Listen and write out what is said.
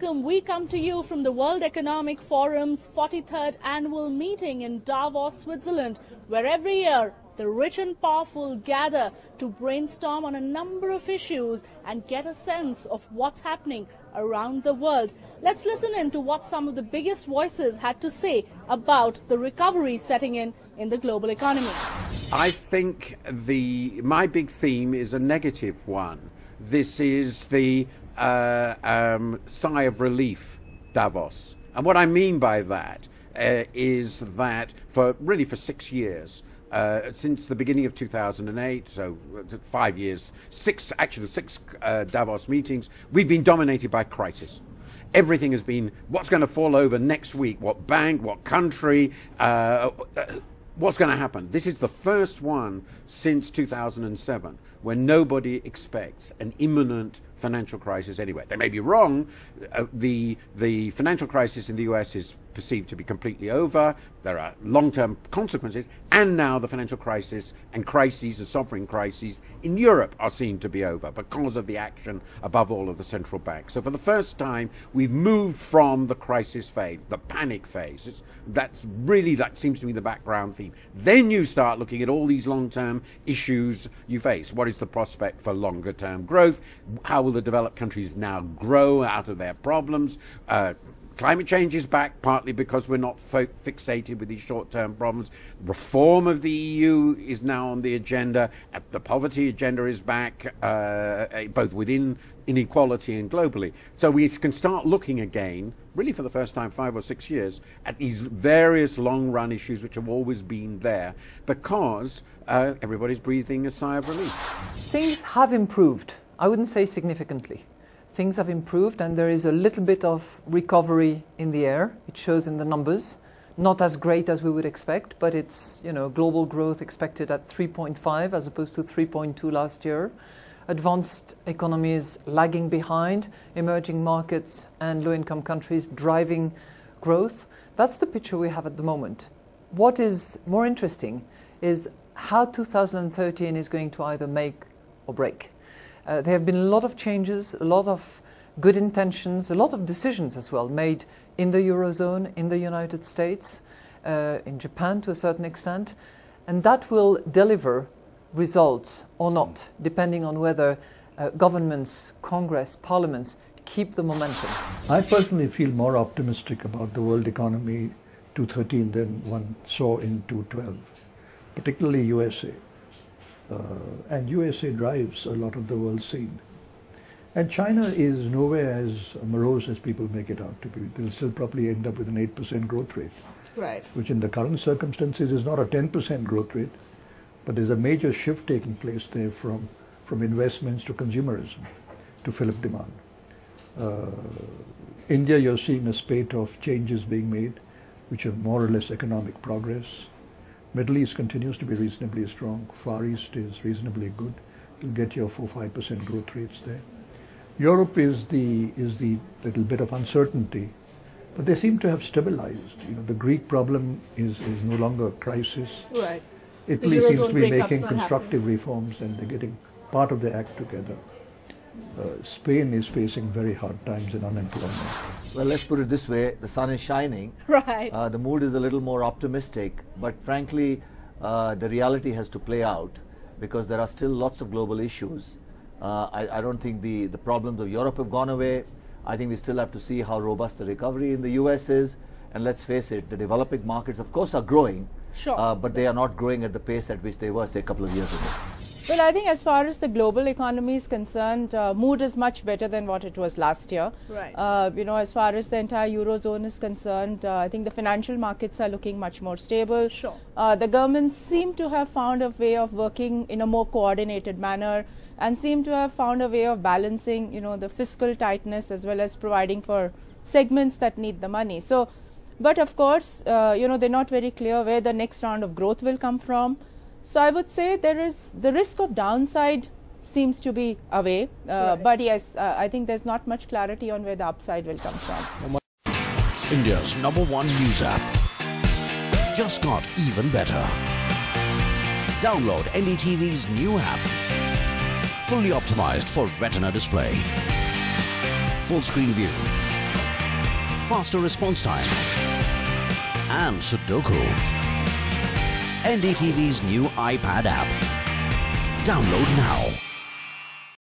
welcome. We come to you from the World Economic Forum's 43rd annual meeting in Davos, Switzerland, where every year the rich and powerful gather to brainstorm on a number of issues and get a sense of what's happening around the world. Let's listen in to what some of the biggest voices had to say about the recovery setting in the global economy. I think my big theme is a negative one. This is the sigh of relief, Davos. And what I mean by that is that for 6 years, since the beginning of 2008, so 5 years, six Davos meetings, we've been dominated by crisis. Everything has been what's going to fall over next week, what bank, what country, what's going to happen. This is the first one since 2007 when nobody expects an imminent financial crisis anywhere. They may be wrong. The financial crisis in the US is perceived to be completely over. There are long-term consequences, and now the financial crisis and crises, the sovereign crises in Europe are seen to be over because of the action above all of the central banks. So for the first time, we've moved from the crisis phase, the panic phase. That seems to be the background theme. Then you start looking at all these long-term issues you face. What is the prospect for longer-term growth? How will the developed countries now grow out of their problems? Climate change is back, partly because we're not fixated with these short-term problems. Reform of the EU is now on the agenda. The poverty agenda is back, both within inequality and globally. So we can start looking again, really for the first time 5 or 6 years, at these various long-run issues which have always been there, because everybody's breathing a sigh of relief. Things have improved. I wouldn't say significantly. Things have improved, and there is a little bit of recovery in the air. It shows in the numbers. Not as great as we would expect, but it's, global growth expected at 3.5 as opposed to 3.2 last year. Advanced economies lagging behind, emerging markets and low-income countries driving growth. That's the picture we have at the moment. What is more interesting is how 2013 is going to either make or break. There have been a lot of changes, a lot of good intentions, a lot of decisions as well made in the Eurozone, in the United States, in Japan to a certain extent, and that will deliver results or not, depending on whether governments, Congress, parliaments keep the momentum. I personally feel more optimistic about the world economy 2013 than one saw in 2012, particularly USA. And USA drives a lot of the world scene. And China is nowhere as morose as people make it out to be. They'll still probably end up with an 8% growth rate. Right. Which in the current circumstances is not a 10% growth rate, but there's a major shift taking place there from investments to consumerism to fill up demand. India, you're seeing a spate of changes being made, which are more or less economic progress. Middle East continues to be reasonably strong. Far East is reasonably good. You'll get your 4-5% growth rates there. Europe is the little bit of uncertainty, but they seem to have stabilized. The Greek problem is no longer a crisis. Right. Italy seems to be making constructive reforms, and they're getting part of their act together. Spain is facing very hard times in unemployment. Well, let's put it this way, the sun is shining. Right. The mood is a little more optimistic, but frankly, the reality has to play out because there are still lots of global issues. I don't think the problems of Europe have gone away. I think we still have to see how robust the recovery in the US is. And let's face it, the developing markets, of course, are growing. Sure. But they are not growing at the pace at which they were, say, a couple of years ago. Well, I think as far as the global economy is concerned, mood is much better than what it was last year. Right. As far as the entire Eurozone is concerned, I think the financial markets are looking much more stable. Sure. The governments seem to have found a way of working in a more coordinated manner and seem to have found a way of balancing, the fiscal tightness as well as providing for segments that need the money. So, but of course, they're not very clear where the next round of growth will come from. So I would say there is the risk of downside seems to be away, Right. but yes, I think there's not much clarity on where the upside will come from. India's #1 news app just got even better. Download NDTV's new app, fully optimized for retina display, full screen view, faster response time, and Sudoku. NDTV's new iPad app. Download now.